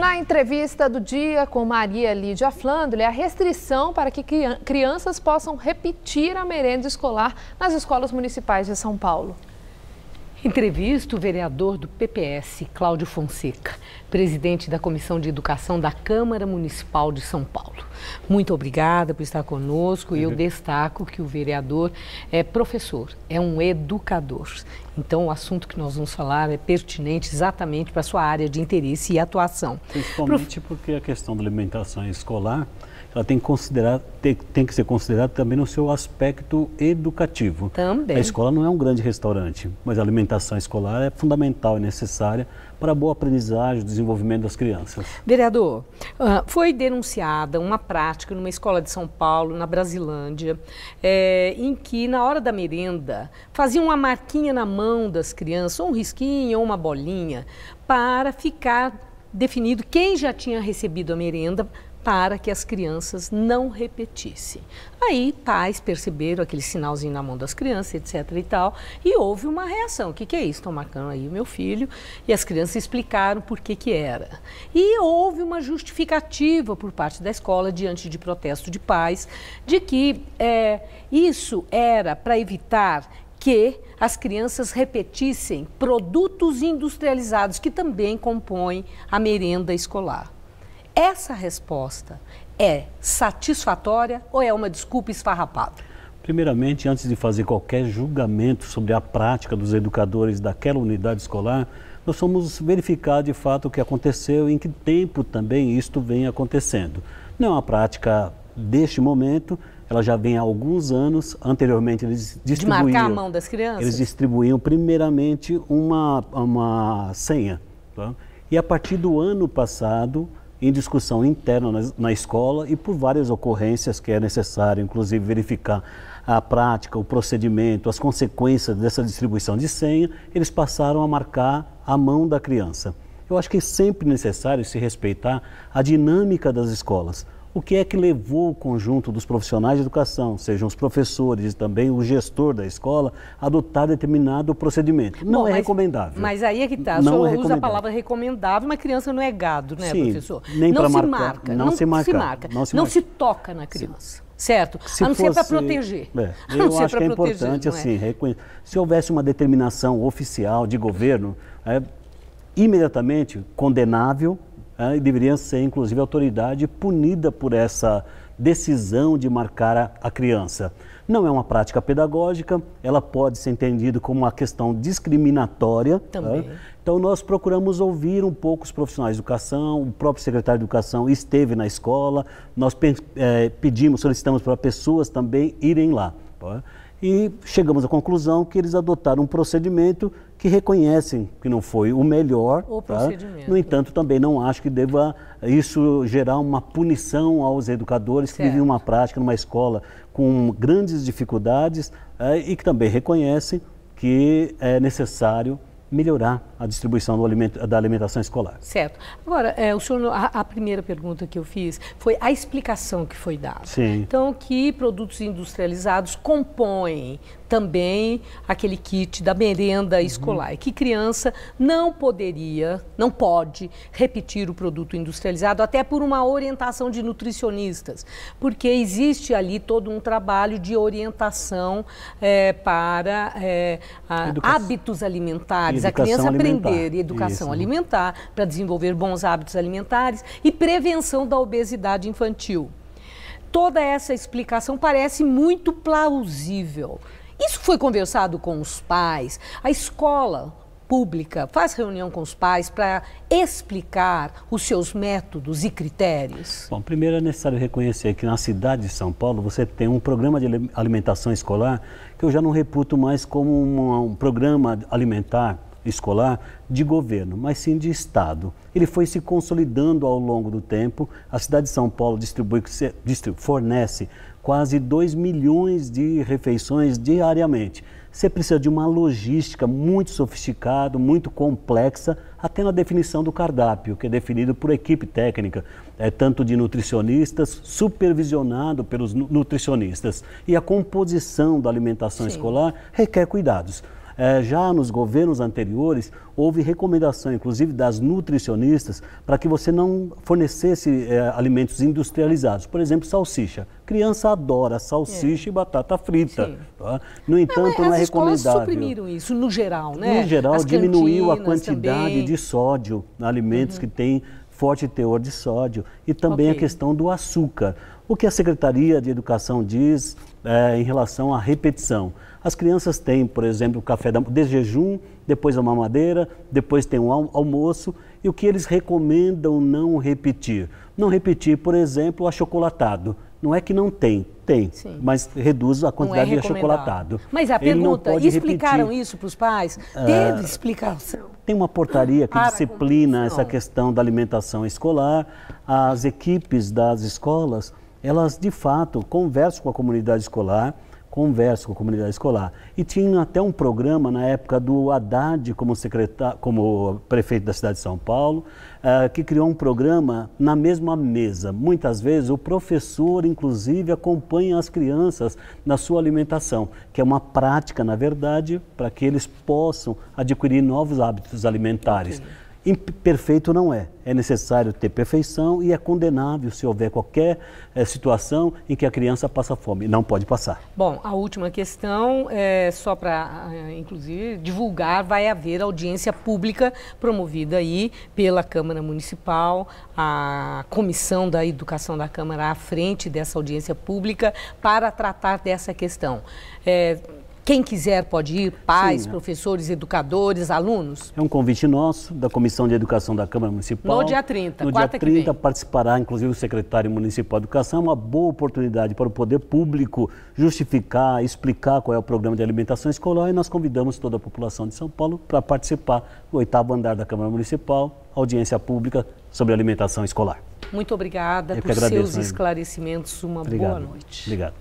Na entrevista do dia com Maria Lídia Flandre, a restrição para que crianças possam repetir a merenda escolar nas escolas municipais de São Paulo. Entrevista o vereador do PPS, Cláudio Fonseca, presidente da Comissão de Educação da Câmara Municipal de São Paulo. Muito obrigada por estar conosco e eu destaco que o vereador é professor, é um educador. Então o assunto que nós vamos falar é pertinente exatamente para a sua área de interesse e atuação. Principalmente porque a questão da alimentação escolar, ela tem que ser considerada também no seu aspecto educativo. Também. A escola não é um grande restaurante, mas a alimentação escolar é fundamental e necessária para a boa aprendizagem e desenvolvimento das crianças. Vereador, foi denunciada uma prática numa escola de São Paulo, na Brasilândia, em que na hora da merenda faziam uma marquinha na mão das crianças, ou um risquinho ou uma bolinha, para ficar definido quem já tinha recebido a merenda, para que as crianças não repetissem. Aí pais perceberam aquele sinalzinho na mão das crianças, etc e tal, e houve uma reação. O que é isso? Estão marcando aí o meu filho, e as crianças explicaram por que era. E houve uma justificativa por parte da escola, diante de protesto de pais, de que isso era para evitar que as crianças repetissem produtos industrializados, que também compõem a merenda escolar. Essa resposta é satisfatória ou é uma desculpa esfarrapada? Primeiramente, antes de fazer qualquer julgamento sobre a prática dos educadores daquela unidade escolar, nós vamos verificar de fato o que aconteceu e em que tempo também isto vem acontecendo. Não é uma prática deste momento, ela já vem há alguns anos. Anteriormente eles distribuíam... De marcar a mão das crianças? Eles distribuíam primeiramente uma senha. Tá? E a partir do ano passado, em discussão interna na escola e por várias ocorrências que é necessário, inclusive, verificar a prática, o procedimento, as consequências dessa distribuição de senha, eles passaram a marcar a mão da criança. Eu acho que é sempre necessário se respeitar a dinâmica das escolas. O que é que levou o conjunto dos profissionais de educação, sejam os professores e também o gestor da escola, a adotar determinado procedimento? Não é recomendável. Mas aí é que está, o senhor usa a palavra recomendável, mas criança não é gado, né, sim, professor? Nem não se marca, não se marca, não se toca na criança, certo? A não ser para proteger. Eu acho que é importante, assim, se houvesse uma determinação oficial de governo, imediatamente condenável, e deveria ser, inclusive, a autoridade punida por essa decisão de marcar a criança. Não é uma prática pedagógica, ela pode ser entendida como uma questão discriminatória. Também. Então, nós procuramos ouvir um pouco os profissionais de educação, o próprio secretário de educação esteve na escola, nós solicitamos para pessoas também irem lá. E chegamos à conclusão que eles adotaram um procedimento que reconhecem que não foi o melhor. O procedimento. No entanto, também não acho que deva isso gerar uma punição aos educadores que vivem uma prática numa escola com grandes dificuldades e que também reconhecem que é necessário melhorar a distribuição da alimentação escolar. Certo. Agora, o senhor, a primeira pergunta que eu fiz foi a explicação que foi dada. Sim. Então, que produtos industrializados compõem também aquele kit da merenda escolar, que criança não pode repetir o produto industrializado, até por uma orientação de nutricionistas, porque existe ali todo um trabalho de orientação para hábitos alimentares, a criança aprender educação alimentar, para desenvolver bons hábitos alimentares e prevenção da obesidade infantil. Toda essa explicação parece muito plausível. Isso foi conversado com os pais? A escola pública faz reunião com os pais para explicar os seus métodos e critérios? Bom, primeiro é necessário reconhecer que na cidade de São Paulo você tem um programa de alimentação escolar que eu já não reputo mais como um programa alimentar escolar de governo, mas sim de Estado. Ele foi se consolidando ao longo do tempo. A cidade de São Paulo fornece quase 2 milhões de refeições diariamente. Você precisa de uma logística muito sofisticada, muito complexa, até na definição do cardápio, que é definido por equipe técnica, tanto de nutricionistas, supervisionado pelos nutricionistas. E a composição da alimentação escolar requer cuidados. Já nos governos anteriores, houve recomendação, inclusive das nutricionistas, para que você não fornecesse alimentos industrializados. Por exemplo, salsicha. Criança adora salsicha e batata frita. Tá? No entanto, não é recomendável. As escolas suprimiram isso, no geral, né? No geral, diminuiu a quantidade de sódio em alimentos que têm forte teor de sódio e também a questão do açúcar. O que a Secretaria de Educação diz em relação à repetição? As crianças têm, por exemplo, o café de jejum, depois a mamadeira, depois tem o almoço, e o que eles recomendam não repetir? Não repetir, por exemplo, o achocolatado. Não é que não tem, mas reduz a quantidade de achocolatado. Mas a pergunta, explicaram isso para os pais? Teve explicação? Tem uma portaria que disciplina essa questão da alimentação escolar. As equipes das escolas, elas de fato conversam com a comunidade escolar, E tinha até um programa na época do Haddad como prefeito da cidade de São Paulo, que criou um programa na mesma mesa. Muitas vezes o professor, inclusive, acompanha as crianças na sua alimentação, que é uma prática, na verdade, para que eles possam adquirir novos hábitos alimentares. Perfeito não é. É necessário ter perfeição e é condenável se houver qualquer situação em que a criança passa fome. Não pode passar. Bom, a última questão, só para, inclusive, divulgar, vai haver audiência pública promovida aí pela Câmara Municipal, a Comissão da Educação da Câmara à frente dessa audiência pública para tratar dessa questão. Quem quiser pode ir, pais, professores, educadores, alunos? É um convite nosso, da Comissão de Educação da Câmara Municipal. No dia 30, no dia 30 participará, inclusive, o secretário municipal de Educação. É uma boa oportunidade para o poder público justificar, explicar qual é o programa de alimentação escolar, e nós convidamos toda a população de São Paulo para participar do 8º andar da Câmara Municipal, audiência pública sobre alimentação escolar. Muito obrigada por seus esclarecimentos. Uma boa noite. Obrigado.